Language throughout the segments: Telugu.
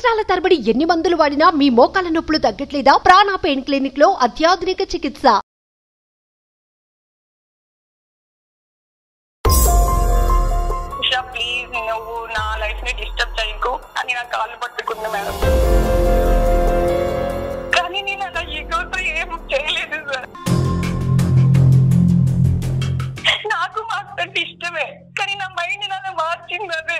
సంవత్సరాల తరబడి ఎన్ని మందులు వాడినా మీ మోకాల నొప్పులు తగ్గట్లేదా? ప్రాణ పెయిన్ క్లినిక్ లో అత్యాధునిక చికిత్స. ప్లీజ్ నువ్వు నా లైఫ్ ని డిస్టర్బ్ చేయకు అని నా కాళ్ళు పట్టుకుంది మేడం. కానీ నేను అలా ఈగోతో ఏం చేయలేదు సార్. నాకు మాత్రం ఇష్టమే, కానీ నా మైండ్ నన్ను మార్చింది అదే.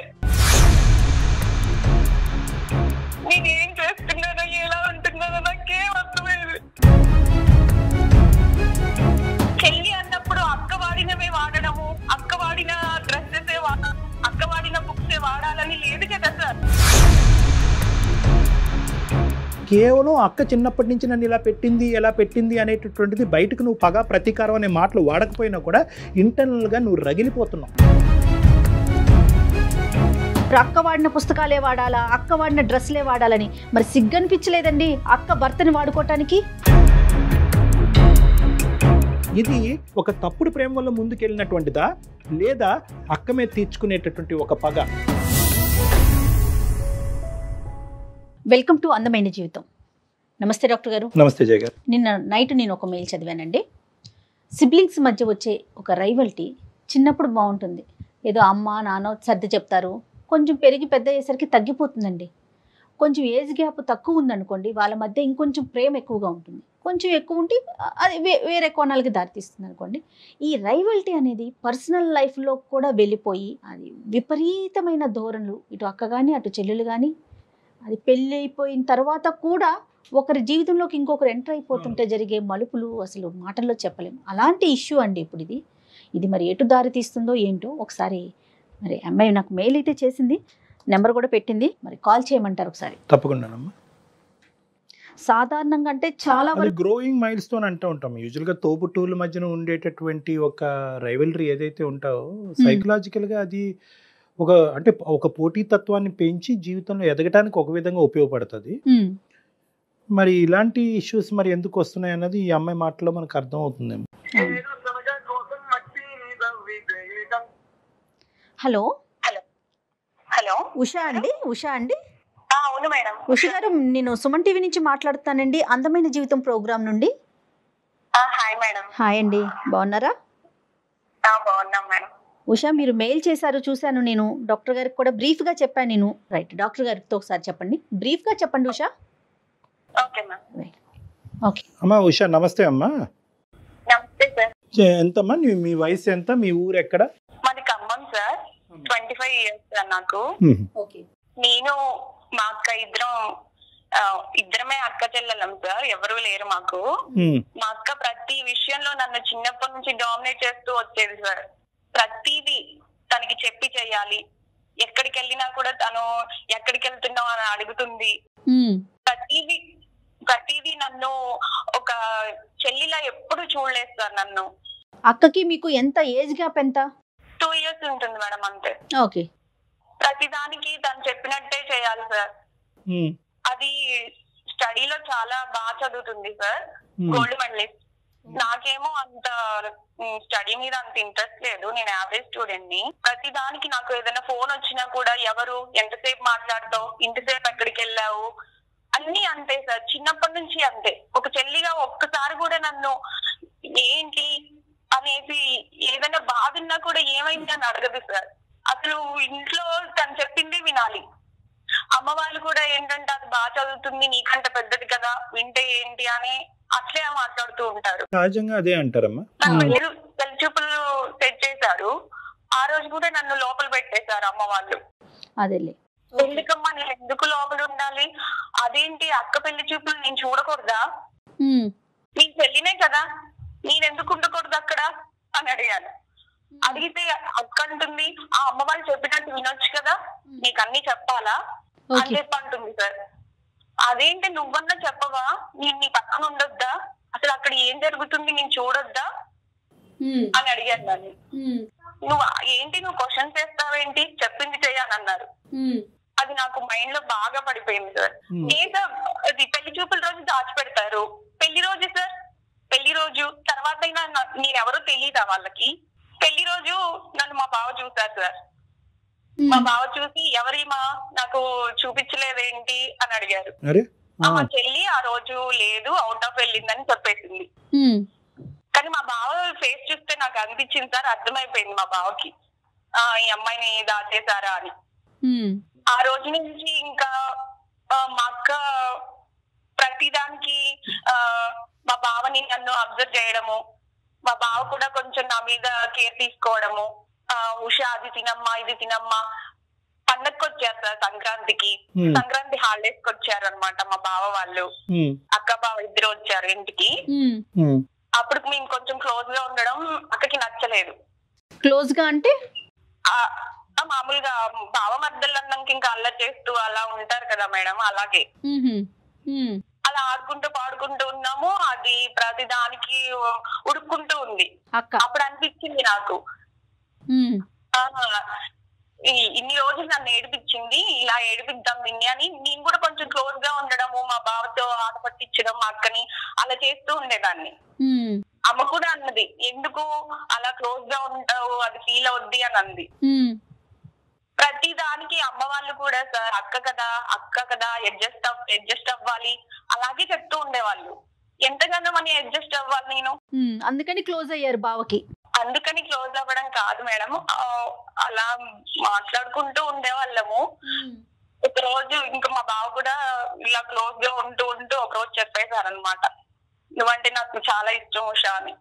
నేనేం చేస్తున్నానో ఎలా ఉంటున్నానో నాకేం అర్థమయ్యేది. చెల్లి అన్నప్పుడు అక్క వాడినవే వాడడము, అక్క వాడిన డ్రెస్సెసే వాడడం, అక్క వాడిన బుక్సే వాడాలని లేదు కదా సార్. కేవలం అక్క చిన్నప్పటి నుంచి నన్ను ఇలా పెట్టింది అనేటటువంటిది బయటకు నువ్వు పగ ప్రతీకారం అనే మాటలు వాడకపోయినా కూడా ఇంటర్నల్గా నువ్వు రగిలిపోతున్నావు. అక్క వాడిన పుస్తకాలే వాడాలా, అక్క వాడిన డ్రెస్లే వాడాలని మరి సిగ్గనిపించలేదండి అక్క భర్తని వాడుకోవటానికి? ఇది ఒక తప్పుడు ప్రేమ వల్ల ముందుకెళ్ళినటువంటిదా, లేదా అక్క మీద తీర్చుకునేటటువంటి ఒక పగ? వెల్కమ్ టు అందమైన జీవితం. నమస్తే డాక్టర్ గారు. నమస్తే జయ గారు. నిన్న నైట్ నేను ఒక మెయిల్ చదివానండి. సిబ్లింగ్స్ మధ్య వచ్చే ఒక రైవల్టీ చిన్నప్పుడు బాగుంటుంది, ఏదో అమ్మ నాన్న సర్ది చెప్తారు, కొంచెం పెరిగి పెద్ద అయ్యేసరికి తగ్గిపోతుందండి. కొంచెం ఏజ్ గ్యాప్ తక్కువ ఉందనుకోండి, వాళ్ళ మధ్య ఇంకొంచెం ప్రేమ ఎక్కువగా ఉంటుంది. కొంచెం ఎక్కువ ఉంటే అది వేరే కోణాలకి దారితీస్తుంది అనుకోండి. ఈ రైవల్టీ అనేది పర్సనల్ లైఫ్లో కూడా వెళ్ళిపోయి అది విపరీతమైన ధోరణులు, ఇటు అక్క కానీ అటు చెల్లెలు కానీ, అది పెళ్ళి అయిపోయిన తర్వాత కూడా ఒకరి జీవితంలోకి ఇంకొకరు ఎంటర్ అయిపోతుంటే జరిగే మలుపులు అసలు మాటల్లో చెప్పలేము. అలాంటి ఇష్యూ అండి ఇప్పుడు ఇది మరి ఎటు దారి తీస్తుందో ఏంటో. ఒకసారి మరి అమ్మాయి నాకు మెయిల్ అయితే చేసింది, నెంబర్ కూడా పెట్టింది, మరి కాల్ చేయమంటారు ఒకసారి? తప్పకుండానమ్మా. సాధారణంగా అంటే చాలా గ్రోయింగ్ మైల్ స్టోన్ అంటూ ఉంటాం. యూజువల్గా తోబుట్టువుల మధ్యన ఉండేటటువంటి ఒక రైవల్రీ ఏదైతే ఉంటావో సైకలాజికల్గా అది ఒక పోటీతత్వాన్ని పెంచి జీవితంలో ఎదగటానికి ఒక విధంగా ఉపయోగపడుతుంది. మరి ఇలాంటి ఇష్యూస్ మరి ఎందుకు వస్తున్నాయి అన్నది ఈ అమ్మాయి మాటలో మనకు అర్థం అవుతుందేమో. హలో హలో హలో ఉషా అండి. అవును మేడం. ఉషా గారు, నేను సుమన్ టీవీ నుంచి మాట్లాడుతానండి, అందమైన జీవితం ప్రోగ్రామ్ నుండి. Hi madam. హాయ్ అండి, బాగున్నారా? బాగున్నాం మేడం. ఉషా, మీరు మెయిల్ చేశారు, చూశాను. నేను డాక్టర్ గారికి కూడా బ్రీఫ్గా చెప్పాను నేను. రైట్, డాక్టర్ గారితో ఒకసారి చెప్పండి, బ్రీఫ్గా చెప్పండి Usha. Okay ma'am. Right, okay. అమ్మా ఉషా, నమస్తే అమ్మా. నమస్తే సార్. ఎంతమ్మా మీ వయసు ఎంత, మీ ఊరు ఎక్కడ? మాది ఖమ్మం సార్. 25 years సార్ నాకు. ఓకే. నేను మా అక్క ఇద్దరమే అక్క చెల్లెలం సార్, ఎవరు లేరు మాకు. మా అక్క ప్రతి విషయంలో నన్ను చిన్నప్పటి నుంచి డామినేట్ చేస్తూ వచ్చేది సార్. ప్రతిదీ తనకి చెప్పి చెయ్యాలి. ఎక్కడికి వెళ్ళినా కూడా తను ఎక్కడికి వెళ్తున్నావు అని అడుగుతుంది. ప్రతిదీ నన్ను ఒక చెల్లిలా ఎప్పుడు చూడలేదు సార్ నన్ను. అక్కకి మీకు ఎంత ఏజ్ గ్యాప్? ఎంత? 2 years ఉంటుంది మేడం, అంతే. ఓకే. ప్రతిదానికి తను చెప్పినట్టే చేయాలి సార్. అది స్టడీలో చాలా బాగా చదువుతుంది సార్, గోల్డ్ మెడలిస్ట్. నాకేమో అంత స్టడీ మీద అంత ఇంట్రెస్ట్ లేదు, నేను యావరేజ్ స్టూడెంట్ ని. ప్రతి దానికి నాకు ఏదైనా ఫోన్ వచ్చినా కూడా ఎవరు, ఎంతసేపు మాట్లాడతావు, ఇంతసేపు ఎక్కడికి వెళ్ళావు, అన్ని అంతే సార్. చిన్నప్పటి నుంచి అంతే. ఒక చెల్లిగా ఒక్కసారి కూడా నన్ను ఏంటి అనేసి ఏదైనా బాధ ఉన్నా కూడా ఏమైంది అని అడగదు సార్. అసలు ఇంట్లో తను చెప్పిందే వినాలి. అమ్మ వాళ్ళు కూడా ఏంటంటే అది బాగా చదువుతుంది, నీకంటే పెద్దది కదా, వింటే ఏంటి అని అట్లే మాట్లాడుతూ ఉంటారు. సహజంగా అదే అంటారమ్మా. పెళ్లి చూపులు సెట్ చేశారు, ఆ రోజు కూడా నన్ను లోపల పెట్టేశారు అమ్మ వాళ్ళు. అదేలే. ఎందుకమ్మా నేను ఎందుకు లోపల ఉండాలి, అదేంటి అక్క పెళ్లి చూపులు నేను చూడకూడదా, నీ చెల్లినే కదా, నేనెందుకు ఉండకూడదు అక్కడ అని అడిగాను. అడిగితే అక్క అంటుంది, ఆ అమ్మ వాళ్ళు చెప్పినట్టు వినొచ్చు కదా, నీకు అన్ని చెప్పాలా అని చెప్పి అంటుంది సార్. అదేంటి నువ్వన్నా చెప్పవా, నేను నీ పక్కన ఉండొద్దా, అసలు అక్కడ ఏం జరుగుతుంది నేను చూడొద్దా అని అడిగాను దాన్ని. నువ్వు క్వశ్చన్స్ చేస్తావేంటి, చెప్పింది చెయ్యాలన్నారు. అది నాకు మైండ్ లో బాగా పడిపోయింది సార్. ఏదో అది పెళ్లి చూపుల రోజు దాచిపెడతారు, పెళ్లి రోజు సార్, పెళ్లి రోజు తర్వాత నేనెవరో తెలీదా వాళ్ళకి. పెళ్లి రోజు నన్ను మా బావ చూసారు సార్. మా బావ చూసి ఎవరిమా నాకు చూపించలేదేంటి అని అడిగారు. మా చెల్లి ఆ రోజు లేదు, అవుట్ ఆఫ్ వెళ్ళిందని చెప్పేసింది. కానీ మా బావ ఫేస్ చూస్తే నాకు అనిపించింది సార్, అర్థమైపోయింది మా బావకి ఈ అమ్మాయిని దాచేశారా అని. ఆ రోజు నుంచి ఇంకా మా అక్క ప్రతిదానికి మా బావని నన్ను అబ్జర్వ్ చేయడము, మా బావ కూడా కొంచెం నా మీద కేర్ తీసుకోవడము. ఉషా అది తినమ్మా ఇది తినమ్మా. పండగకి వచ్చారు సార్ సంక్రాంతికి, సంక్రాంతి హాలిడేస్ కి వచ్చారు అనమాట మా బావ వాళ్ళు. అక్క బావ ఇద్దరు వచ్చారు ఇంటికి. అప్పుడు మేము కొంచెం క్లోజ్ గా ఉండడం అక్కకి నచ్చలేదు. క్లోజ్ గా అంటే మామూలుగా బావ మధ్యలో అన్నాక ఇంకా అల్లరి చేస్తూ అలా ఉంటారు కదా మేడం, అలాగే అలా ఆడుకుంటూ పాడుకుంటూ ఉన్నాము. అది ప్రతి దానికి ఉడుక్కుంటూ ఉంది. అప్పుడు అనిపించింది నాకు ఇన్ని రోజులు నన్ను ఏడిపించింది, ఇలా ఏడిపిద్దాం దీన్ని అని. నేను కూడా కొంచెం క్లోజ్ గా ఉండడము, మా బావతో ఆట పట్టించడం మా అక్కని అలా చేస్తూ ఉండేదాన్ని. అమ్మ కూడా అన్నది, ఎందుకు అలా క్లోజ్ గా ఉంటావు, అది ఫీల్ అవుద్ది అని అంది. ప్రతి దానికి అమ్మ వాళ్ళు కూడా సార్ అక్క కదా అడ్జస్ట్ అవ్వాలి అలాగే చెప్తూ ఉండేవాళ్ళు. ఎంతగానో మనం అడ్జస్ట్ అవ్వాలి నేను. అందుకని క్లోజ్ అయ్యారు బావకి. అందుకని క్లోజ్ అవ్వడం కాదు మేడం, అలా మాట్లాడుకుంటూ ఉండేవాళ్ళము. ఒక రోజు ఇంకా మా బావ కూడా ఇలా క్లోజ్ గా ఉంటూ ఒక రోజు చెప్పేశారనమాట, నువ్వంటే నాకు చాలా ఇష్టం ఉషా అని.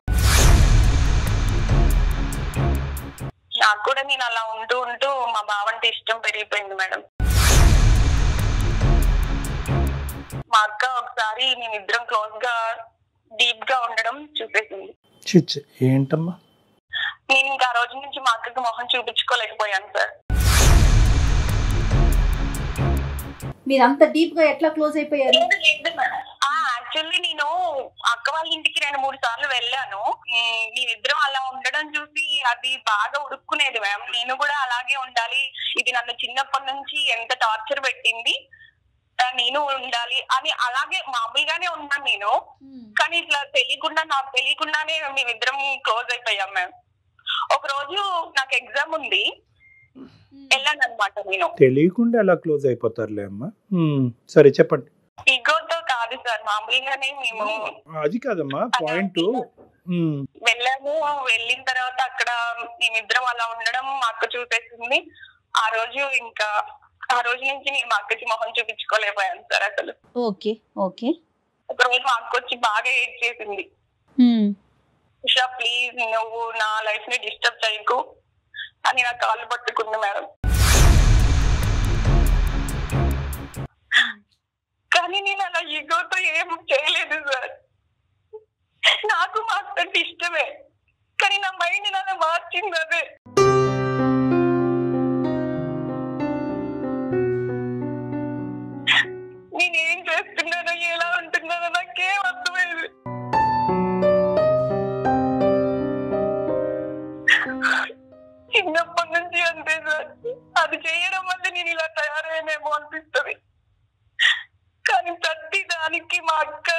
నాకు కూడా నేను అలా ఉంటూ మా బావ అంటే ఇష్టం పెరిగిపోయింది మేడం. మా అక్క ఒకసారి మేమిద్దరం క్లోజ్ గా డీప్ గా ఉండడం చూసేసింది. ఏంటమ్మా? నేను ఇంకా ఆ రోజు నుంచి మా అక్కకి మొహం చూపించుకోలేకపోయాను సార్. మీరు అంత డీప్ గా ఎట్లా క్లోజ్ అయిపోయారు? యాక్చువల్లీ నేను అక్క వాళ్ళ ఇంటికి 2-3 సార్లు వెళ్ళాను. మేమిద్దరం అలా ఉండడం చూసి అది బాగా ఉడుక్కునేది మ్యామ్. నేను కూడా అలాగే ఉండాలి, ఇది నన్ను చిన్నప్పటి నుంచి ఎంత టార్చర్ పెట్టింది, నేను ఉండాలి అని అలాగే మామూలుగానే ఉన్నాను నేను. కానీ ఇట్లా నాకు తెలియకుండానే మేమిద్దరం క్లోజ్ అయిపోయాం మ్యామ్. ఒక రోజు నాకు ఎగ్జామ్ ఉంది, వెళ్ళాను అనమాట. నేను తెలియకుండా ఎలా క్లోజ్ అయిపోతారులే అమ్మా. సరే చెప్పండి. ఈగోతో కాదు సార్, మామూలుగానే మేము. అది కాదమ్మా పాయింట్. వెళ్ళాము, వెళ్ళిన తర్వాత అక్కడ మేమిద్దరం అలా ఉండడం మా అక్క చూసేసింది. ఆ రోజు నుంచి నేను మా అక్కకి మొహం చూపించుకోలేకపోయాను సార్ అసలు. ఓకే. ఒక రోజు మా అక్క వచ్చి బాగా ఏడ్ చేసింది, ఉషా ప్లీజ్ నువ్వు నా లైఫ్ ని డిస్టర్బ్ చేయకు అని నా కాళ్ళు పట్టుకుంది మేడం. కానీ నేను అలా ఈగోతో ఏం చేయలేదు సార్. నాకు మా అక్క ఇష్టమే, కానీ నా మైండ్ అలా మార్చింది అదే. నేనేం చేస్తున్నానో ఎలా ఉంటున్నానో నాకేం అర్థమైంది. చిన్నప్పటి నుంచి అంతే సార్, అది చేయడం వల్ల నేను ఇలా తయారయ్యేమో అనిపిస్తుంది. కానీ ప్రతి దానికి మా అక్క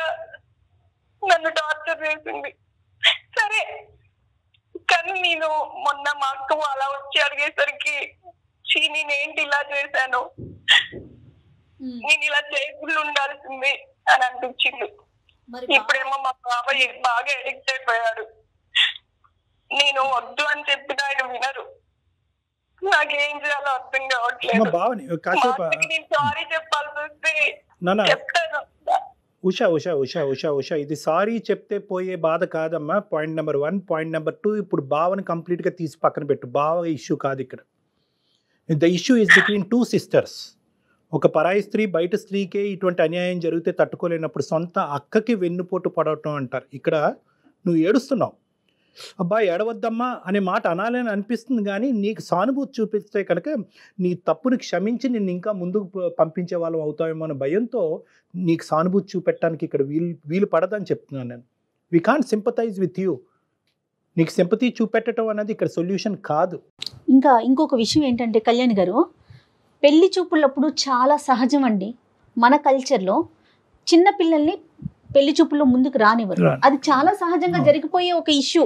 నన్ను టార్చర్ చేసింది. సరే కానీ నేను మొన్న మా అక్క అలా వచ్చి అడిగేసరికి నేనేంటి ఇలా చేశాను, నేను ఇలా చేయకుండా ఉండాల్సింది అని అనిపించింది. ఇప్పుడేమో మా బాబాయ్ బాగా అడిక్ట్ అయిపోయాడు. నేను వద్దు అని చెప్పిన ఆయన వినరు. నాకేం చేయాలో అర్థం కావట్లేదు. నేను సారీ చెప్పాల్సి వస్తే చెప్తాను. ఉషా ఇది సారీ చెప్తే పోయే బాధ కాదమ్మా. Point number 1. పాయింట్ నెంబర్ 2, ఇప్పుడు బావని కంప్లీట్గా తీసి పక్కన పెట్టు. బావ ఇష్యూ కాదు ఇక్కడ. The issue is between 2 sisters. ఒక పరాయి స్త్రీ బయట స్త్రీకే ఇటువంటి అన్యాయం జరిగితే తట్టుకోలేనప్పుడు సొంత అక్కకి వెన్నుపోటు పడటం అంటారు. ఇక్కడ నువ్వు ఏడుస్తున్నావు, అబ్బాయి ఏడవద్దమ్మా అనే మాట అనాలని అనిపిస్తుంది. కానీ నీకు సానుభూతి చూపిస్తే కనుక నీ తప్పుని క్షమించి నిన్ను ఇంకా ముందుకు పంపించే వాళ్ళం అవుతామేమో అనే భయంతో నీకు సానుభూతి చూపెట్టడానికి ఇక్కడ వీలు పడదని చెప్తున్నాను నేను. We can't sympathise with you. నీకు సింపతి చూపెట్టడం అనేది ఇక్కడ సొల్యూషన్ కాదు. ఇంకా ఇంకొక విషయం ఏంటంటే కళ్యాణ్ గారు, పెళ్లి చూపులప్పుడు చాలా సహజం అండి మన కల్చర్లో చిన్న పిల్లల్ని పెళ్లి చూపుల్లో ముందుకు రానివ్వరు. అది చాలా సహజంగా జరిగిపోయే ఒక ఇష్యూ.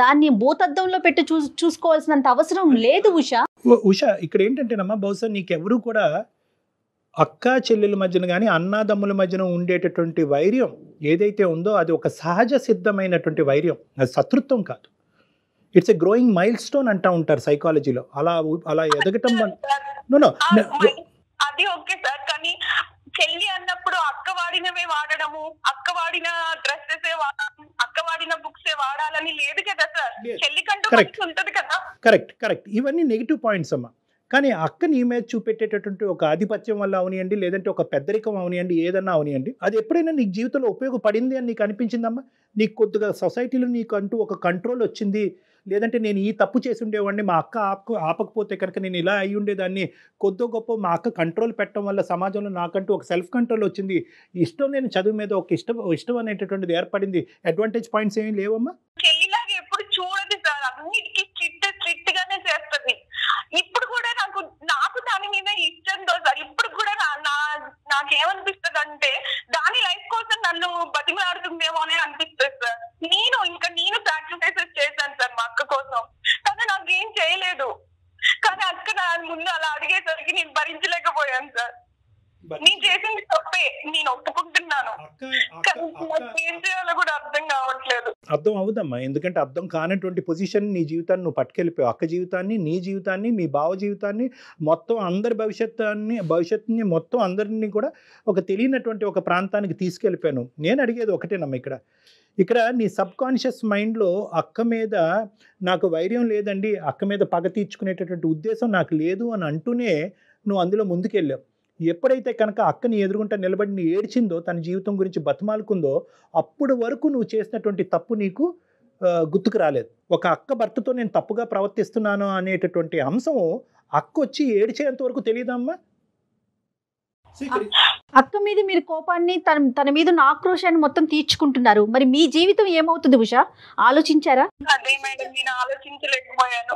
దాన్ని భూతద్దంలో పెట్టి చూసుకోవాల్సినంత అవసరం లేదు ఉషా. ఉషా ఇక్కడ ఏంటంటేనమ్మా, బహుశా నీకెవరు కూడా అక్క చెల్లెల మధ్యన కానీ అన్నాదమ్ముల మధ్యన ఉండేటటువంటి వైర్యం ఏదైతే ఉందో అది ఒక సహజ సిద్ధమైనటువంటి వైర్యం, అది శత్రుత్వం కాదు. It's a growing mile stone అంటూ ఉంటారు సైకాలజీలో. అలా ఎదగటం అది ఓకే సార్, కానీ చెల్లి అన్నప్పుడు అక్క వాడినవే వాడడము, అక్క వాడిన డ్రెస్సెస్ అక్క వాడిన బుక్స్ వాడాలని లేదు కదా సార్. చెల్లికంటూ ఉంటది కదా. కరెక్ట్. ఇవన్నీ నెగిటివ్ పాయింట్స్ అమ్మా. కానీ అక్క నీ మీద చూపెట్టేటటువంటి ఒక ఆధిపత్యం వల్ల అవనియండి, లేదంటే ఒక పెద్దరికం అవనియండి, ఏదన్నా అవనియండి, అది ఎప్పుడైనా నీకు జీవితంలో ఉపయోగపడింది అని నీకు అనిపించిందమ్మా? నీకు కొద్దిగా సొసైటీలో నీకు అంటూ ఒక కంట్రోల్ వచ్చింది, లేదంటే నేను ఈ తప్పు చేసి ఉండేవాడిని, మా అక్క ఆపకపోతే కనుక నేను ఇలా అయ్యి ఉండేదాన్ని, కొద్దో గొప్ప మా అక్క కంట్రోల్ పెట్టడం వల్ల సమాజంలో నాకంటూ ఒక సెల్ఫ్ కంట్రోల్ వచ్చింది, ఇష్టం నేను చదువు మీద ఒక ఇష్టం అనేటటువంటిది ఏర్పడింది, అడ్వాంటేజ్ పాయింట్స్ ఏమీ లేవమ్మా? చెల్లిలాగా ఎప్పుడు చూడదు సార్, అన్నిటికీ స్ట్రిక్ట్ గానే చేస్తుంది. ఇప్పుడు కూడా నాకు దాని మీద ఇష్టంతో సార్, ఇప్పుడు కూడా నాకేమనిపిస్తుంది అంటే దాని లైఫ్ కోసం నన్ను బతిమలాడుతుందేమో అని అనిపిస్తుంది సార్. నేను సాక్రిఫైసెస్ చేశాను సార్ మా అక్క కోసం, కానీ నాకేం చేయలేదు. కానీ అక్క నా ముందు అలా అడిగేసరికి నేను భరించలేకపోయాను సార్. నేను చేసింది తప్పే, నేను ఒప్పుకుంటున్నాను, ఏం చేయాలో కూడా అర్థం కావట్లేదు. అర్థం అవుదమ్మా, ఎందుకంటే అర్థం కానటువంటి పొజిషన్ నీ జీవితాన్ని నువ్వు పట్టుకెళ్ళిపోయావు. అక్క జీవితాన్ని, నీ జీవితాన్ని, మీ బావ జీవితాన్ని, మొత్తం అందరి భవిష్యత్తుని మొత్తం అందరినీ కూడా ఒక తెలియనటువంటి ఒక ప్రాంతానికి తీసుకెళ్ళిపోయాను. నేను అడిగేది ఒకటేనమ్మా, ఇక్కడ నీ సబ్ కాన్షియస్ మైండ్లో అక్క మీద నాకు వైర్యం లేదండి, అక్క మీద పగ తీర్చుకునేటటువంటి ఉద్దేశం నాకు లేదు అని అంటూనే నువ్వు అందులో ముందుకెళ్ళావు. ఎప్పుడైతే కనుక అక్కని ఎదురుగుంటా నిలబడి నీ ఏడ్చిందో, తన జీవితం గురించి బతిమాలుకుందో, అప్పుడు వరకు నువ్వు చేసినటువంటి తప్పు నీకు గుర్తుకు రాలేదు. ఒక అక్క భర్తతో నేను తప్పుగా ప్రవర్తిస్తున్నాను అనేటటువంటి అంశం అక్క వచ్చి ఏడ్చేంత వరకు తెలియదమ్మా. అక్క మీద మీరు కోపాన్ని, తన మీద ఉన్న ఆక్రోశాన్ని మొత్తం తీర్చుకుంటున్నారు. మరి మీ జీవితం ఏమవుతుంది ఉషా, ఆలోచించారా? అదే మేడం, నేను ఆలోచించలేకపోయాను.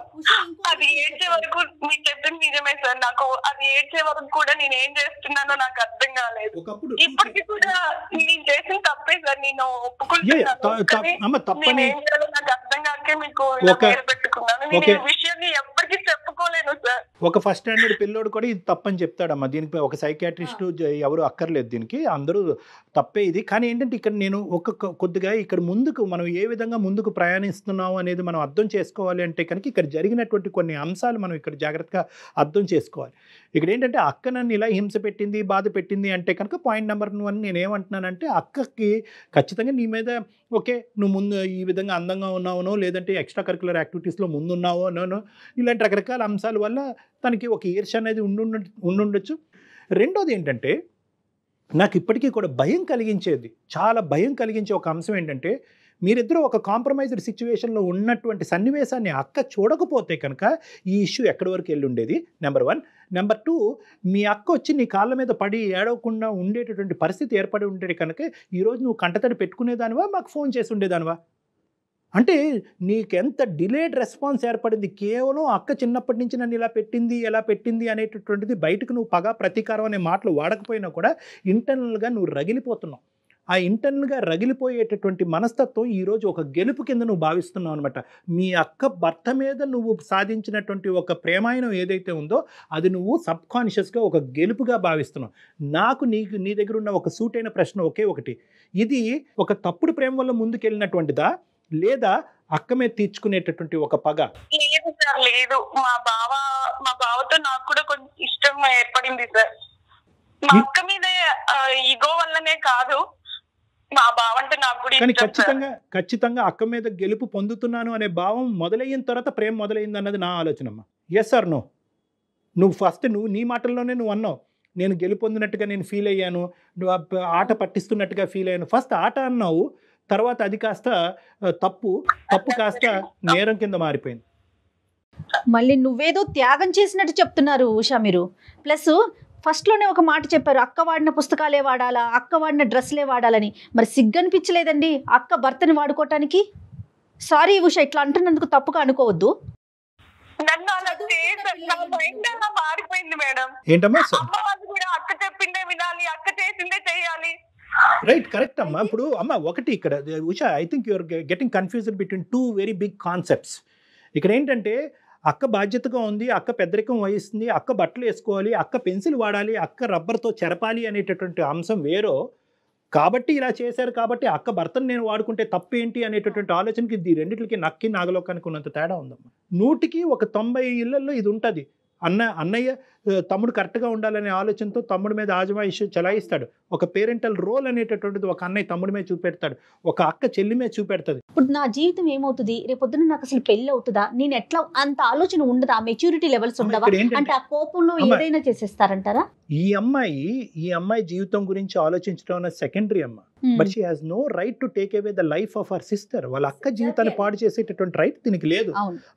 అది ఏడ్చే వరకు మీరు చెప్పింది నిజమే సార్, నాకు అది ఏడ్చే వరకు కూడా నేను ఏం చేస్తున్నానో నాకు అర్థం కాలేదు. ఇప్పటికి కూడా నేను చేసిన తప్పే సార్, నేను ఒప్పుకుంటున్నాను. నాకు అర్థం కాకే మీకు పెట్టుకున్నాను. నేను ఈ విషయాన్ని ఎప్పటికీ చెప్పుకోలేను సార్. ఒక ఫస్ట్ స్టాండర్డ్ పిల్లోడు కూడా ఇది తప్పని చెప్తాడమ్మా. దీనికి ఒక సైకాట్రిస్ట్ ఎవరు అక్కర్లేదు, దీనికి అందరూ తప్పే ఇది. కానీ ఏంటంటే ఇక్కడ నేను కొద్దిగా ఇక్కడ ముందుకు మనం ఏ విధంగా ముందుకు ప్రయాణిస్తున్నాము అనేది మనం అర్థం చేసుకోవాలి అంటే కనుక ఇక్కడ జరిగినటువంటి కొన్ని అంశాలు మనం ఇక్కడ జాగ్రత్తగా అర్థం చేసుకోవాలి. ఇక్కడ ఏంటంటే అక్క నన్ను ఇలా హింస పెట్టింది, బాధ పెట్టింది అంటే కనుక పాయింట్ నెంబర్ 1 నేనేమంటున్నానంటే, అక్కకి ఖచ్చితంగా నీ మీద ఓకే, నువ్వు ముందు ఈ విధంగా అందంగా ఉన్నావునో, లేదంటే ఎక్స్ట్రా కరికులర్ యాక్టివిటీస్లో ముందున్నావో నోనో, ఇలాంటి రకరకాల అంశాల వల్ల తనకి ఒక ఈర్ష్య అనేది ఉండుండొచ్చు. రెండోది ఏంటంటే, నాకు ఇప్పటికీ కూడా భయం కలిగించేది, చాలా భయం కలిగించే ఒక అంశం ఏంటంటే, మీరిద్దరూ ఒక కాంప్రమైజ్డ్ సిచ్యువేషన్లో ఉన్నటువంటి సన్నివేశాన్ని అక్క చూడకపోతే కనుక ఈ ఇష్యూ ఎక్కడి వరకు వెళ్ళి ఉండేది, నెంబర్ 1. నెంబర్ 2, మీ అక్క వచ్చి నీ కాళ్ళ మీద పడి ఏడవకుండా ఉండేటటువంటి పరిస్థితి ఏర్పడి ఉండేది కనుక ఈరోజు నువ్వు కంటతడి పెట్టుకునేదానివా, మాకు ఫోన్ చేసి ఉండేదానివా? అంటే నీకెంత డిలేడ్ రెస్పాన్స్ ఏర్పడింది. కేవలం అక్క చిన్నప్పటి నుంచి నన్ను ఇలా పెట్టింది, ఎలా పెట్టింది అనేటటువంటిది బయటకు నువ్వు పగ ప్రతీకారం అనే మాటలు వాడకపోయినా కూడా ఇంటర్నల్గా నువ్వు రగిలిపోతున్నావు. ఆ ఇంటర్నల్గా రగిలిపోయేటటువంటి మనస్తత్వం ఈరోజు ఒక గెలుపు కింద నువ్వు భావిస్తున్నావు అనమాట. మీ అక్క భర్త మీద నువ్వు సాధించినటువంటి ఒక ప్రేమాయణం ఏదైతే ఉందో అది నువ్వు సబ్కాన్షియస్గా ఒక గెలుపుగా భావిస్తున్నావు. నాకు నీ దగ్గర ఉన్న ఒక సూటైన ప్రశ్న ఒకే ఒకటి, ఇది ఒక తప్పుడు ప్రేమ వల్ల ముందుకెళ్ళినటువంటిదా, లేదా అక్క మీద తీర్చుకునేటటువంటి ఒక పగ? లేదు సార్, లేదు. మా బావతో నాకు కూడా కొంచెం ఇష్టం ఏర్పడింది సార్. మా అక్క మీద ఈగో వల్లనే కాదు, మా బావ అంటే నాకు కూడా ఇష్టం. కానీ ఖచ్చితంగా అక్క మీద గెలుపు పొందుతున్నాను అనే భావం మొదలైన తర్వాత ప్రేమ మొదలైంది అన్నది నా ఆలోచనమ్మా. Yes or no? నువ్వు ఫస్ట్ నీ మాటల్లోనే నువ్వు అన్నావు, నేను గెలుపొందినట్టుగా నేను ఫీల్ అయ్యాను, నువ్వు ఆట పట్టిస్తున్నట్టుగా ఫీల్ అయ్యాను. ఫస్ట్ ఆట అన్నావు, తర్వాత అది కాస్త తప్పు కాస్త నేరం కింద మారిపోయింది. మళ్ళీ నువ్వేదో త్యాగం చేసినట్టు చెప్తున్నారు ఉషా మీరు. ప్లస్ ఫస్ట్లోనే ఒక మాట చెప్పారు, అక్క వాడిన పుస్తకాలే వాడాలా, అక్క వాడిన డ్రెస్లే వాడాలని. మరి సిగ్గనిపించలేదండి అక్క భర్తని వాడుకోవటానికి? సారీ ఉషా, ఇట్లా అంటున్నందుకు తప్పుగా అనుకోవద్దు. నన్ను అలా మారిపోయింది మేడం. ఏంటమ్మా? అమ్మ వాళ్ళు కూడా అక్క చెప్పిందే వినాలి, అక్క చేసిందే చెయ్యాలి రైట్, కరెక్ట్ అమ్మా. ఇప్పుడు అమ్మ ఒకటి ఇక్కడ Usha, I think you're getting confused between two very big concepts. ఇక్కడ ఏంటంటే అక్క బాధ్యతగా ఉంది, అక్క పెద్దరికం వహిస్తుంది, అక్క బట్టలు వేసుకోవాలి, అక్క పెన్సిల్ వాడాలి, అక్క రబ్బర్తో చెరపాలి అనేటటువంటి అంశం వేరో, కాబట్టి ఇలా చేశారు కాబట్టి అక్క భర్తను నేను వాడుకుంటే తప్పేంటి అనేటటువంటి ఆలోచనకి ఈ రెండింటికి నక్కి నాగలోకానికి ఉన్నంత తేడా ఉందమ్మా. 100కి 90 ఇళ్లలో ఇది ఉంటుంది. అన్నయ్య తమ్ముడు కరెక్ట్గా ఉండాలనే ఆలోచనతో తమ్ముడి మీద ఆజమాయిషి చలాయిస్తాడు. ఒక పేరెంటల్ రోల్ అనేటటువంటిది ఒక అన్నయ్య తమ్ముడి మీద చూపెడతాడు, ఒక అక్క చెల్లి మీద చూపెడతాది. ఇప్పుడు నా జీవితం ఏమవుతుంది, రేపొద్దున నాకు అసలు పెళ్లి అవుతుందా, నేను ఎట్లా, అంత ఆలోచన ఉండదా, మెచ్యూరిటీ లెవెల్స్ ఉండవా? అంటే ఆ కోపంలో ఏదైనా చేసేస్తారంటారా? ఈ అమ్మాయి జీవితం గురించి ఆలోచించడం అన్న సెకండరీ అమ్మ. But she has no right to take away the life of our sister. వాళ్ళ అక్క జీవితాన్ని పాడు చేసేటటువంటి రైట్ దీనికి లేదు.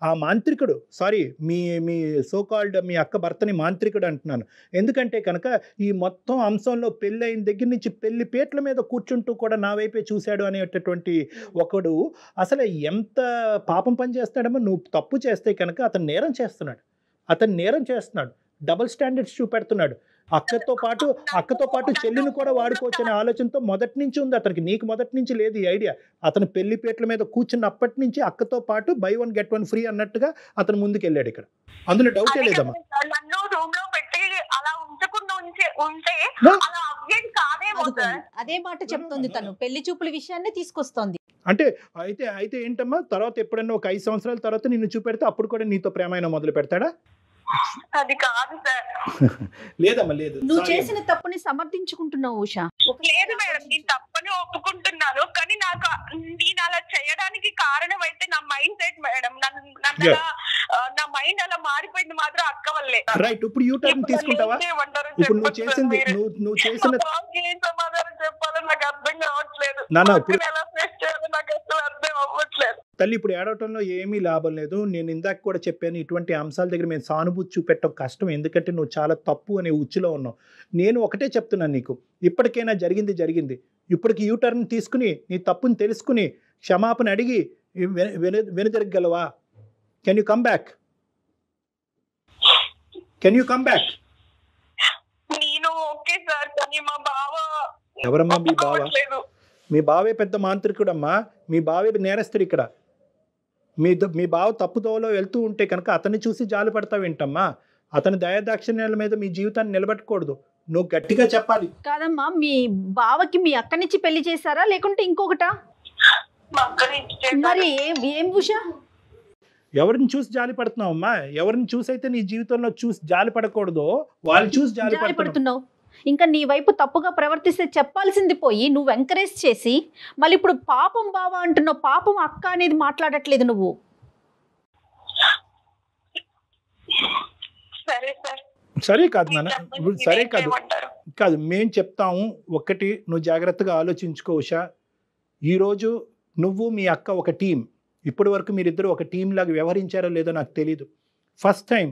ఆ మాంత్రికుడు, సారీ మీ సో కాల్డ్ మీ అక్క భర్తని మాంత్రికుడు అంటున్నాను, ఎందుకంటే కనుక ఈ మొత్తం అంశంలో పెళ్ళి అయిన దగ్గర నుంచి పెళ్లి పేట్ల మీద కూర్చుంటూ కూడా నా వైపే చూశాడు అనేటటువంటి ఒకడు అసలు ఎంత పాపం పని చేస్తాడమో. నువ్వు తప్పు చేస్తే కనుక అతను నేరం చేస్తున్నాడు, డబుల్ స్టాండర్డ్స్ చూపెడుతున్నాడు. అక్కతో పాటు చెల్లిని కూడా వాడుకోవచ్చు అనే ఆలోచనతో మొదటి నుంచి ఉంది అతనికి. నీకు మొదటి నుంచి లేదు ఈ ఐడియా. అతను పెళ్లిపేట్ల మీద కూర్చున్నప్పటి నుంచి అక్కతో పాటు బై 1 get 1 ఫ్రీ అన్నట్టుగా అతను ముందుకు వెళ్ళాడు. ఇక్కడ అందులో డౌటే లేదమ్మా. నన్ను రూమ్ లో పెట్టి అలా ఉంచకుండా ఉంటే అలా అవ్వేది కాదేమో సార్. అదే మాట చెప్తుంది తను, పెళ్లి చూపుల విషయాన్ని తీసుకొస్తోంది. అంటే అయితే ఏంటమ్మా, తర్వాత ఎప్పుడన్నా ఒక 5 సంవత్సరాల తర్వాత నిన్ను చూపెడితే అప్పుడు కూడా నీతో ప్రేమైన మొదలు పెడతాడా? అది కాదు సార్. లేదమ్మా, లేదు. నువ్వు చేసిన తప్పుని సమర్థించుకుంటున్నావు ఉషా. లేదు మేడం, నేను తప్పని ఒప్పుకుంటున్నాను, కానీ నాకు నేను అలా చేయడానికి కారణం అయితే నా మైండ్ సెట్ మేడం. నా మైండ్ అలా మారిపోయింది మాత్రం అక్క వల్లే. రైట్, ఇప్పుడు యూ టర్న్ తీసుకుంటావా? ఇప్పుడు నువ్వు చేసిన సమాధానం చెప్పాలో నాకు అర్థం కావట్లేదు. ఎలా ఫేస్ చేయాలో నాకు అసలు అర్థం అవ్వట్లేదు. తల్లి, ఇప్పుడు ఏడవటంలో ఏమీ లాభం లేదు. నేను ఇందాక కూడా చెప్పాను, ఇటువంటి అంశాల దగ్గర మేము సానుభూతి చూపెట్టడం కష్టం, ఎందుకంటే నువ్వు చాలా తప్పు అనే ఉచ్చులో ఉన్నావు. నేను ఒకటే చెప్తున్నాను నీకు, ఇప్పటికైనా జరిగింది. ఇప్పటికి యూటర్న్ తీసుకుని నీ తప్పుని తెలుసుకుని క్షమాపణ అడిగి వెనుజరగలవా? Can you come back? నేను ఓకే సార్, కానీ మా బావ. ఎవరమ్మా మీ బావ? మీ బావే పెద్ద మాంత్రికుడమ్మా. మీ బావే నేరస్తుడు. ఇక్కడ మీ బావ తప్పుదోవలో వెళ్తూ ఉంటే కనుక అతన్ని చూసి జాలి పడతావేంటమ్మా? అతని దయాదాక్షిణ్యాల మీద మీ జీవితాన్ని నిలబెట్టకూడదు. నువ్వు గట్టిగా చెప్పాలి. కాదమ్మా, మీ బావకి మీ అక్కనిచ్చి పెళ్లి చేశారా లేకుంటే ఇంకొకటా? మరి ఏం ఉషా? ఎవరిని చూసి జాలి పడుతున్నావమ్మా? ఎవరిని చూసి అయితే నీ జీవితంలో చూసి జాలి పడకూడదో వాళ్ళని చూసి జాలి పడుతున్నావు. ఇంకా నీ వైపు తప్పుగా ప్రవర్తిస్తే చెప్పాల్సింది పోయి నువ్వు ఎంకరేజ్ చేసి మళ్ళీ ఇప్పుడు పాపం బావ అంటున్నావు. పాపం అక్క అనేది మాట్లాడట్లేదు నువ్వు. సరే కాదు నాన్న, సరే కాదు మేం చెప్తాము. ఒక్కటి నువ్వు జాగ్రత్తగా ఆలోచించుకో ఉషా. ఈరోజు నువ్వు మీ అక్క ఒక టీం. ఇప్పటి వరకు మీరిద్దరు ఒక టీం లాగా వ్యవహరించారో లేదో నాకు తెలీదు. ఫస్ట్ టైం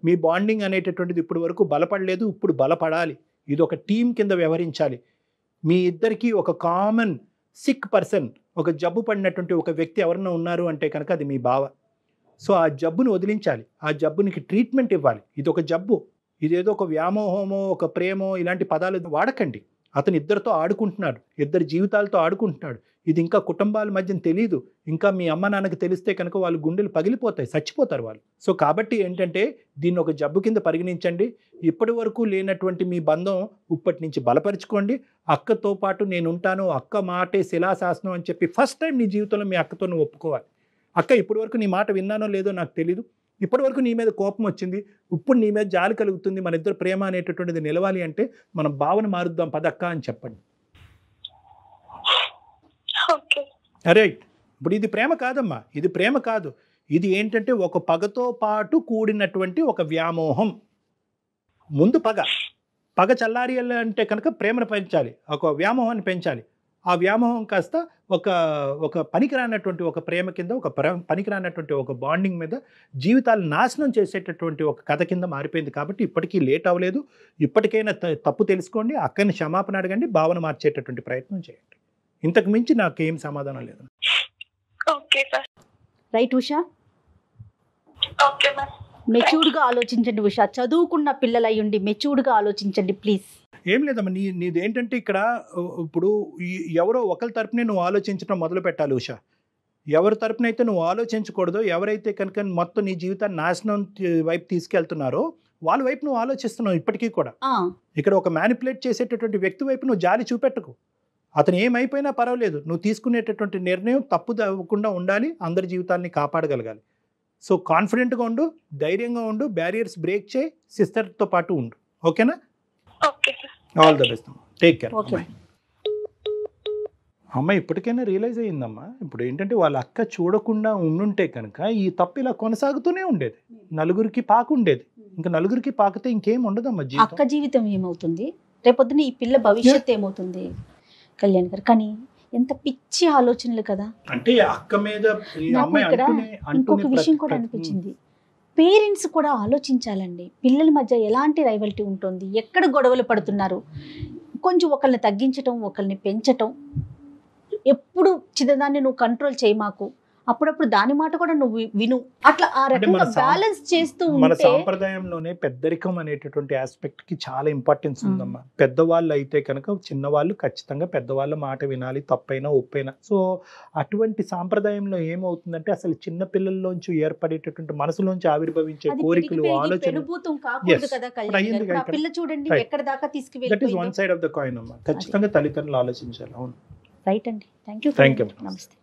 మీ బాండింగ్ అనేటటువంటిది ఇప్పటి వరకు బలపడలేదు, ఇప్పుడు బలపడాలి. ఇది ఒక టీం కింద వ్యవహరించాలి. మీ ఇద్దరికి ఒక కామన్ సిక్ పర్సన్, ఒక జబ్బు పడినటువంటి ఒక వ్యక్తి ఎవరన్నా ఉన్నారు అంటే కనుక అది మీ బావ. సో ఆ జబ్బును వదిలించాలి, ఆ జబ్బునికి ట్రీట్మెంట్ ఇవ్వాలి. ఇది ఒక జబ్బు, ఇదేదో ఒక వ్యామోహమో ఒక ప్రేమో ఇలాంటి పదాలు వాడకండి. అతను ఇద్దరితో ఆడుకుంటున్నాడు, ఇద్దరి జీవితాలతో ఆడుకుంటున్నాడు. ఇది ఇంకా కుటుంబాల మధ్య తెలియదు. ఇంకా మీ అమ్మ నాన్నకి తెలిస్తే కనుక వాళ్ళు గుండెలు పగిలిపోతాయి, చచ్చిపోతారు వాళ్ళు. సో కాబట్టి ఏంటంటే దీన్ని ఒక జబ్బు కింద పరిగణించండి. ఇప్పటి వరకు లేనటువంటి మీ బంధం ఇప్పటి నుంచి బలపరుచుకోండి. అక్కతో పాటు నేను ఉంటాను, అక్క మాటే శిలాశాసనం అని చెప్పి ఫస్ట్ టైం నీ జీవితంలో మీ అక్కతో నువ్వు ఒప్పుకోవాలి. అక్క ఇప్పటి వరకు నీ మాట విన్నానో లేదో నాకు తెలీదు, ఇప్పటి వరకు నీ మీద కోపం వచ్చింది, ఇప్పుడు నీ మీద జాలి కలుగుతుంది, మన ఇద్దరు ప్రేమ అనేటటువంటిది నిలవాలి అంటే మనం భావన మారుద్దాం పదక్క అని చెప్పండి. రైట్. ఇప్పుడు ఇది ప్రేమ కాదమ్మా, ఇది ప్రేమ కాదు. ఇది ఏంటంటే ఒక పగతో పాటు కూడినటువంటి ఒక వ్యామోహం. ముందు పగ చల్లారియాలి అంటే కనుక ప్రేమను పెంచాలి, ఒక వ్యామోహాన్ని పెంచాలి. ఆ వ్యామోహం కాస్త ఒక పనికిరానటువంటి ఒక ప్రేమ కింద, ఒక పనికిరానటువంటి ఒక బాండింగ్ మీద జీవితాలు నాశనం చేసేటటువంటి ఒక కథ కింద మారిపోయింది. కాబట్టి ఇప్పటికీ లేట్ అవ్వలేదు. ఇప్పటికైనా తప్పు తెలుసుకోండి, అక్కని క్షమాపణ అడగండి, భావన మార్చేటటువంటి ప్రయత్నం చేయండి. ఇంతకు మించి నాకేం సమాధానం లేదు. రైట్ ఉషా, మెచ్యూర్డ్గా ఆలోచించండి ఉషా. చదువుకున్న పిల్లలయ్యుండి మెచ్యూర్డ్గా ఆలోచించండి ప్లీజ్. ఏం లేదమ్మా, నీదేంటంటే ఇక్కడ ఇప్పుడు ఎవరో ఒకరి తరపునే నువ్వు ఆలోచించడం మొదలు పెట్టాలి ఉషా. ఎవరి తరపున అయితే నువ్వు ఆలోచించకూడదో, ఎవరైతే కనుక మొత్తం నీ జీవితాన్ని నాశనం వైపు తీసుకెళ్తున్నారో వాళ్ళ వైపు నువ్వు ఆలోచిస్తున్నావు ఇప్పటికీ కూడా. ఇక్కడ ఒక మ్యానిపులేట్ చేసేటటువంటి వ్యక్తి వైపు నువ్వు జాలి చూపెట్టకు. అతను ఏమైపోయినా పర్వాలేదు, నువ్వు తీసుకునేటటువంటి నిర్ణయం తప్పు అవ్వకుండా ఉండాలి, అందరి జీవితాన్ని కాపాడగలగాలి. సో కాన్ఫిడెంట్గా ఉండు, ధైర్యంగా ఉండు, బ్యారియర్స్ బ్రేక్ చేయి, సిస్టర్తో పాటు ఉండు. ఓకేనా? ఓకే. ఆల్ ద బెస్ట్ అమ్మా, టేక్ కేర్. ఓకే. అమ్మ ఇప్పటికైనా రియలైజ్ అయ్యిందమ్మా. ఇప్పుడు ఏంటంటే వాళ్ళ అక్క చూడకుండా ఉండుంటే కనుక ఈ తప్పు ఇలా కొనసాగుతూనే ఉండేది, నలుగురికి పాకుండేది. ఇంకా నలుగురికి పాకితే ఇంకేం ఉండదమ్మా జీవితం. అక్క జీవితం ఏమవుతుంది, రేపొద్దున ఈ పిల్ల భవిష్యత్తు ఏమవుతుంది కళ్యాణ్ గారు? కానీ ఎంత పిచ్చి ఆలోచనలు కదా. అంటే అక్క మీద ఈ నాకు అమ్మాయి ఇక్కడ అంటూనే ఇంకొక విషయం కూడా అనిపించింది. పేరెంట్స్ కూడా ఆలోచించాలండి. పిల్లల మధ్య ఎలాంటి రైవల్టీ ఉంటుంది, ఎక్కడ గొడవలు పడుతున్నారు, కొంచెం ఒకరిని తగ్గించటం, ఒకరిని పెంచటం. ఎప్పుడు చిన్నదాన్ని నువ్వు కంట్రోల్ చేయి మాకు, అప్పుడప్పుడు దాని మాట కూడా నువ్వు విను, అట్లా ఆ రకంగా బ్యాలెన్స్ చేస్తూ మన ఉంటే. సాంప్రదాయంలోనే పెద్దరికం అనేటటువంటి ఆస్పెక్ట్ కి చాలా ఇంపార్టెన్స్ ఉందమ్మా. పెద్దవాళ్ళు అయితే కనుక చిన్నవాళ్ళు ఖచ్చితంగా పెద్దవాళ్ళ మాట వినాలి, తప్పైనా ఒప్పైనా. సో అటువంటి సాంప్రదాయంలో ఏమవుతుందంటే అసలు చిన్న పిల్లల్లోంచి ఏర్పడేటటువంటి మనసులోంచి ఆవిర్భవించే అది కోరికలు, పెరిగి ఆలోచన, పెనుభూతం కాకూడదు కదా కళ్యాణ్ అయ్యింది గారు. ఆ కదా. పిల్ల చూడండి Right. ఎక్కడ దాకా దట్ ఈస్ తీసుకువెళ్ళిపోయిందో. One side of the coin అమ్మా. ఖచ్చితంగా తల్లిదండ్రులు ఆలోచించాలి. అవును, రైట్ అండి. Thank you. Thank you. నమస్తే.